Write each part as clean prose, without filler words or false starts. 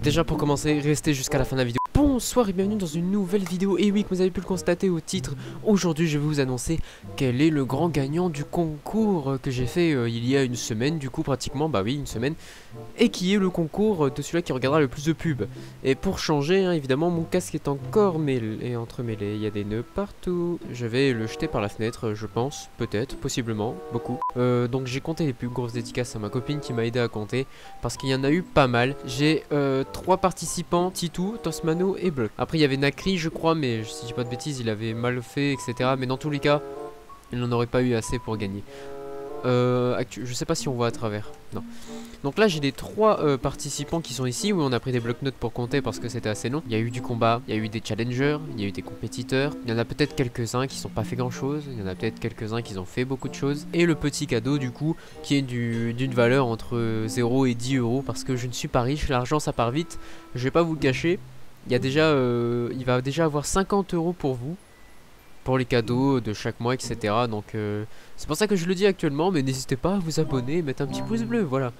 Déjà pour commencer, restez jusqu'à la fin de la vidéo. Bonsoir et bienvenue dans une nouvelle vidéo. Et oui, comme vous avez pu le constater au titre, aujourd'hui je vais vous annoncer quel est le grand gagnant du concours que j'ai fait il y a une semaine, du coup pratiquement, bah oui, une semaine. Et qui est le concours de celui-là qui regardera le plus de pubs. Et pour changer, hein, évidemment, mon casque est encore entremêlé, il y a des nœuds partout. Je vais le jeter par la fenêtre, je pense, peut-être, possiblement, beaucoup. Donc j'ai compté les pubs, grosse dédicace à ma copine qui m'a aidé à compter, parce qu'il y en a eu pas mal. J'ai 3 participants, Titou, Tosmano et Block. Après il y avait Nakri je crois, mais si je dis pas de bêtises il avait mal fait, etc. Mais dans tous les cas il n'en aurait pas eu assez pour gagner. Je sais pas si on voit à travers. Non. Donc là j'ai les 3 participants qui sont ici. Oui, on a pris des blocs-notes pour compter parce que c'était assez long. Il y a eu du combat, il y a eu des challengers, il y a eu des compétiteurs. Il y en a peut-être quelques-uns qui sont pas fait grand chose. Il y en a peut-être quelques-uns qui ont fait beaucoup de choses. Et le petit cadeau du coup qui est d'une valeur entre 0 et 10 euros. Parce que je ne suis pas riche, l'argent ça part vite. Je vais pas vous le cacher. Il y a déjà, il va déjà avoir 50 euros pour vous. Pour les cadeaux de chaque mois, etc. Donc c'est pour ça que je le dis actuellement. Mais n'hésitez pas à vous abonner et mettre un petit pouce bleu, voilà.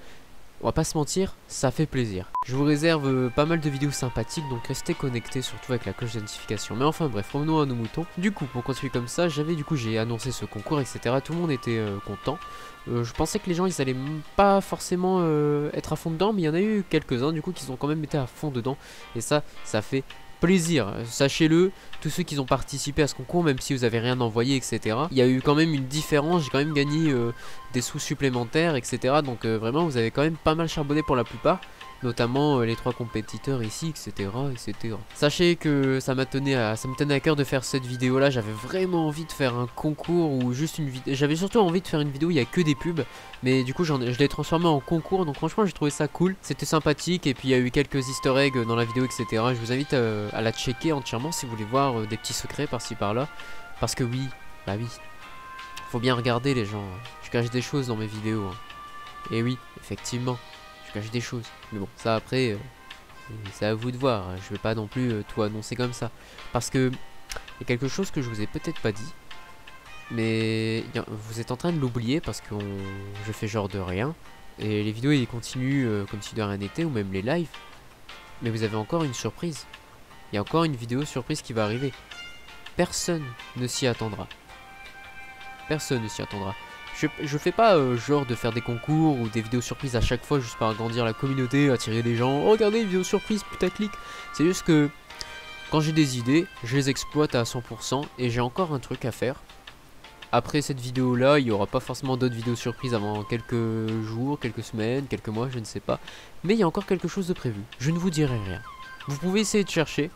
On va pas se mentir, ça fait plaisir. Je vous réserve pas mal de vidéos sympathiques, donc restez connectés, surtout avec la cloche de notification. Mais enfin bref, revenons à nos moutons. Du coup, pour continuer comme ça, j'ai annoncé ce concours, etc. Tout le monde était content. Je pensais que les gens, ils allaient pas forcément être à fond dedans, mais il y en a eu quelques-uns, du coup, qui ont quand même été à fond dedans. Et ça fait plaisir, sachez-le, tous ceux qui ont participé à ce concours, même si vous avez rien envoyé, etc. Il y a eu quand même une différence, j'ai quand même gagné des sous supplémentaires, etc. Donc vraiment, vous avez quand même pas mal charbonné pour la plupart, notamment les 3 compétiteurs ici, etc., etc. Sachez que ça me tenait à cœur de faire cette vidéo là. J'avais vraiment envie de faire un concours ou juste une vidéo. J'avais surtout envie de faire une vidéo où il n'y a que des pubs, mais du coup je l'ai transformé en concours. Donc franchement j'ai trouvé ça cool, c'était sympathique. Et puis il y a eu quelques easter eggs dans la vidéo, etc. Je vous invite à la checker entièrement si vous voulez voir des petits secrets par-ci par-là. Parce que oui, bah oui, faut bien regarder les gens, je cache des choses dans mes vidéos, hein. Et oui, effectivement, je cache des choses. Mais bon, ça après, c'est à vous de voir. Je vais pas non plus tout annoncer comme ça. Parce que il y a quelque chose que je vous ai peut-être pas dit. Mais vous êtes en train de l'oublier parce que je fais genre de rien. Et les vidéos ils continuent comme si de rien n'était, ou même les lives. Mais vous avez encore une surprise. Il y a encore une vidéo surprise qui va arriver. Personne ne s'y attendra. Personne ne s'y attendra. Je fais pas genre de faire des concours ou des vidéos surprises à chaque fois juste pour agrandir la communauté, attirer des gens. Oh, regardez, vidéo surprise, putaclic. C'est juste que quand j'ai des idées, je les exploite à 100% et j'ai encore un truc à faire. Après cette vidéo là, il n'y aura pas forcément d'autres vidéos surprises avant quelques jours, quelques semaines, quelques mois, je ne sais pas. Mais il y a encore quelque chose de prévu. Je ne vous dirai rien. Vous pouvez essayer de chercher,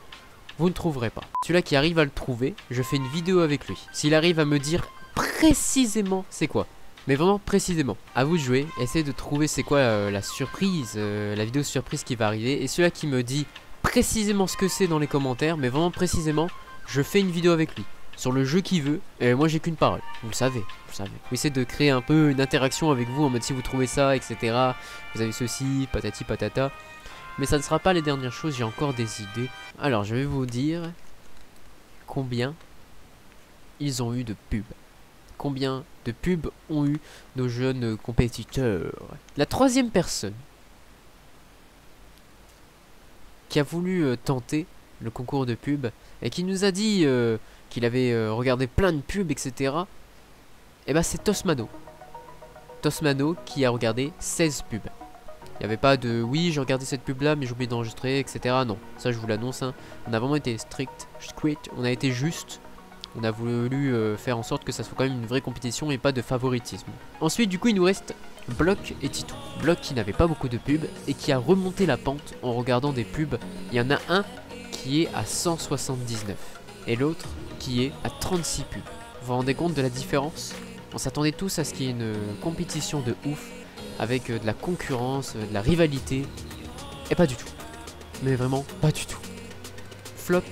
vous ne trouverez pas. Celui-là qui arrive à le trouver, je fais une vidéo avec lui. S'il arrive à me dire précisément c'est quoi, mais vraiment précisément, à vous de jouer, essayez de trouver c'est quoi la surprise, la vidéo surprise qui va arriver. Et celui-là qui me dit précisément ce que c'est dans les commentaires, mais vraiment précisément, je fais une vidéo avec lui sur le jeu qu'il veut, et moi j'ai qu'une parole, vous le savez, J'essaie de créer un peu une interaction avec vous en mode si vous trouvez ça, etc. Vous avez ceci, patati patata. Mais ça ne sera pas les dernières choses, j'ai encore des idées. Alors je vais vous dire combien ils ont eu de pubs. Combien de pubs ont eu nos jeunes compétiteurs. La 3e personne qui a voulu tenter le concours de pub et qui nous a dit qu'il avait regardé plein de pubs, etc. Et bah c'est Tosmano. Tosmano qui a regardé 16 pubs. Il n'y avait pas de oui j'ai regardé cette pub là mais j'ai oublié d'enregistrer, etc. Non, ça je vous l'annonce, hein. On a vraiment été strict, on a été juste. On a voulu faire en sorte que ça soit quand même une vraie compétition et pas de favoritisme. Ensuite du coup il nous reste Block et Titou. Block qui n'avait pas beaucoup de pubs et qui a remonté la pente en regardant des pubs. Il y en a un qui est à 179 et l'autre qui est à 36 pubs. Vous vous rendez compte de la différence? On s'attendait tous à ce qu'il y ait une compétition de ouf avec de la concurrence, de la rivalité. Et pas du tout. Mais vraiment pas du tout. Flop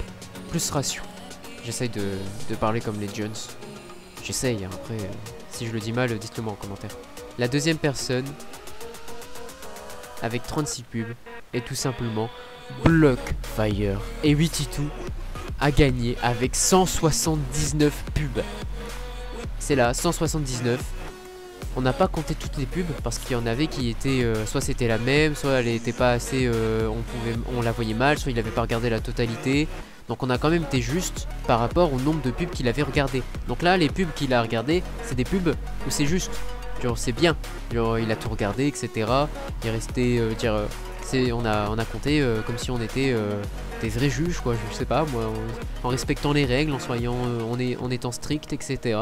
plus ratio. J'essaye de parler comme les Jones. J'essaye, hein. Après, si je le dis mal, dites-le moi en commentaire. La 2e personne, avec 36 pubs, est tout simplement Blockfire. Et 8 Titou a gagné avec 179 pubs. C'est là, 179. On n'a pas compté toutes les pubs parce qu'il y en avait qui étaient soit c'était la même, soit elle était pas assez, on la voyait mal, soit il avait pas regardé la totalité. Donc on a quand même été juste par rapport au nombre de pubs qu'il avait regardé. Donc là les pubs qu'il a regardé, c'est des pubs où c'est juste, genre c'est bien, genre il a tout regardé, etc. Il est resté, on a compté comme si on était des vrais juges, quoi, je sais pas moi, en respectant les règles, en soyant, en étant strict, etc.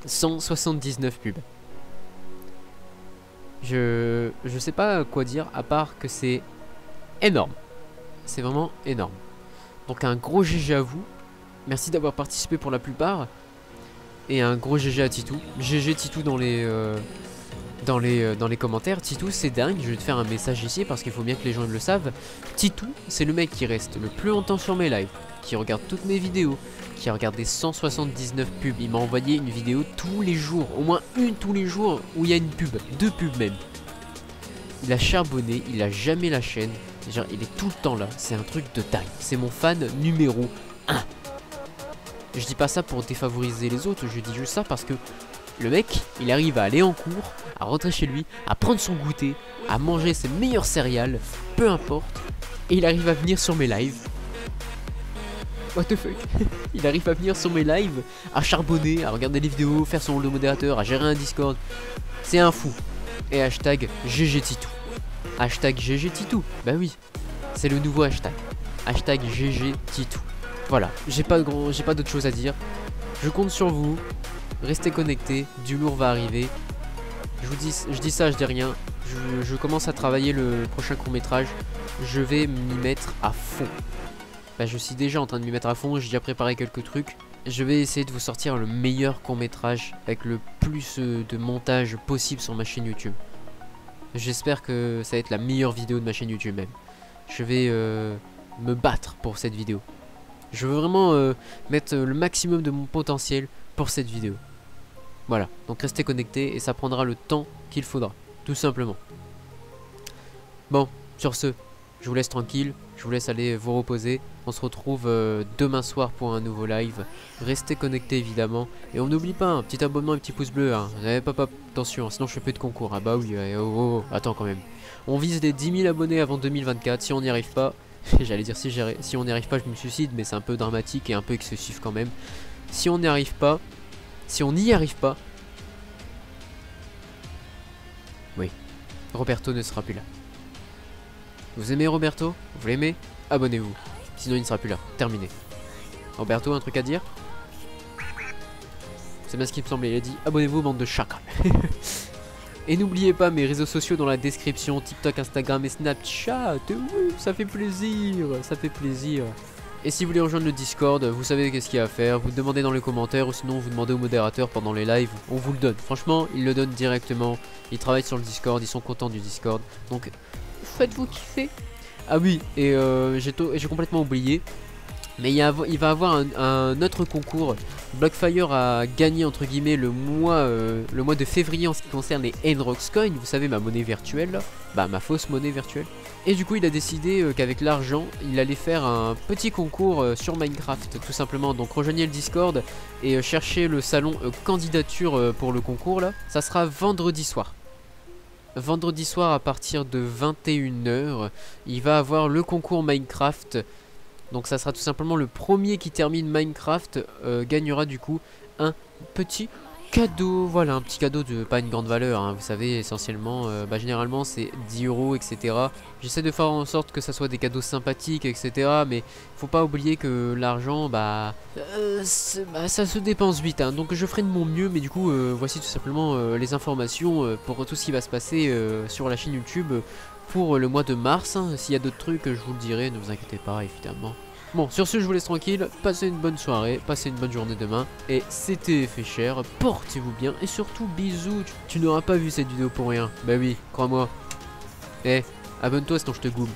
179 pubs. Je sais pas quoi dire à part que c'est énorme. C'est vraiment énorme. Donc un gros GG à vous. Merci d'avoir participé pour la plupart. Et un gros GG à Titou. GG Titou dans les commentaires. Titou, c'est dingue, je vais te faire un message ici parce qu'il faut bien que les gens le savent. Titou, c'est le mec qui reste le plus longtemps sur mes lives, qui regarde toutes mes vidéos, qui a regardé 179 pubs. Il m'a envoyé une vidéo tous les jours, au moins une tous les jours où il y a une pub, 2 pubs même. Il a charbonné, il a jamais la chaîne, genre il est tout le temps là, c'est un truc de dingue. C'est mon fan numéro 1. Je dis pas ça pour défavoriser les autres, je dis juste ça parce que le mec, il arrive à aller en cours, à rentrer chez lui, à prendre son goûter, à manger ses meilleurs céréales, peu importe, et il arrive à venir sur mes lives. What the fuck. Il arrive à venir sur mes lives, à charbonner, à regarder les vidéos, faire son rôle de modérateur, à gérer un Discord. C'est un fou. Et hashtag GG Titou. Hashtag GG Titou. Bah oui, c'est le nouveau hashtag. Hashtag GG Titou. Voilà, j'ai pas d'autre chose à dire. Je compte sur vous. Restez connectés, du lourd va arriver. Je dis ça, je dis rien. Je commence à travailler le prochain court-métrage. Je vais m'y mettre à fond. Bah, je suis déjà en train de m'y mettre à fond. J'ai déjà préparé quelques trucs. Je vais essayer de vous sortir le meilleur court-métrage avec le plus de montage possible sur ma chaîne YouTube. J'espère que ça va être la meilleure vidéo de ma chaîne YouTube même. Je vais me battre pour cette vidéo. Je veux vraiment mettre le maximum de mon potentiel pour cette vidéo. Voilà, donc restez connectés et ça prendra le temps qu'il faudra, tout simplement. Bon, sur ce, je vous laisse tranquille, je vous laisse aller vous reposer. On se retrouve demain soir pour un nouveau live. Restez connectés évidemment. Et on n'oublie pas, un petit abonnement et un petit pouce bleu. Hein. Attention, sinon je fais plus de concours. Ah bah oui, attends quand même. On vise les 10 000 abonnés avant 2024. Si on n'y arrive pas, j'allais dire si on n'y arrive pas, je me suicide, mais c'est un peu dramatique et un peu excessif quand même. Si on n'y arrive pas, oui, Roberto ne sera plus là. Vous aimez Roberto? Vous l'aimez? Abonnez-vous. Sinon il ne sera plus là. Terminé. Roberto, un truc à dire? C'est bien ce qui me semblait. Il a dit abonnez-vous, bande de chacals. Et n'oubliez pas mes réseaux sociaux dans la description. TikTok, Instagram et Snapchat. Oui, ça fait plaisir. Ça fait plaisir. Et si vous voulez rejoindre le Discord, vous savez qu'est-ce qu'il y a à faire. Vous demandez dans les commentaires ou sinon vous demandez au modérateur pendant les lives. On vous le donne. Franchement, ils le donnent directement. Ils travaillent sur le Discord. Ils sont contents du Discord. Donc, faites-vous kiffer. Ah oui, et j'ai complètement oublié. Mais il va avoir un autre concours. Blockfire a gagné entre guillemets le mois de février en ce qui concerne les Enrox Coins. Vous savez, ma monnaie virtuelle là. Bah ma fausse monnaie virtuelle. Et du coup il a décidé qu'avec l'argent il allait faire un petit concours sur Minecraft tout simplement. Donc rejoignez le Discord et cherchez le salon candidature pour le concours là. Ça sera vendredi soir. Vendredi soir à partir de 21 h, il va avoir le concours Minecraft. Donc ça sera tout simplement le premier qui termine Minecraft gagnera du coup un petit cadeau. Voilà, un petit cadeau de pas une grande valeur, hein, vous savez, essentiellement, généralement c'est 10 €, etc. J'essaie de faire en sorte que ça soit des cadeaux sympathiques, etc. Mais faut pas oublier que l'argent, ça se dépense vite, hein, donc je ferai de mon mieux. Mais du coup, voici tout simplement les informations pour tout ce qui va se passer sur la chaîne YouTube pour le mois de mars. Hein. S'il y a d'autres trucs, je vous le dirai, ne vous inquiétez pas, évidemment. Bon, sur ce, je vous laisse tranquille, passez une bonne soirée, passez une bonne journée demain, et c'était fait cher, portez-vous bien, et surtout, bisous, tu n'auras pas vu cette vidéo pour rien, bah oui, crois-moi. Abonne-toi sinon je te goume.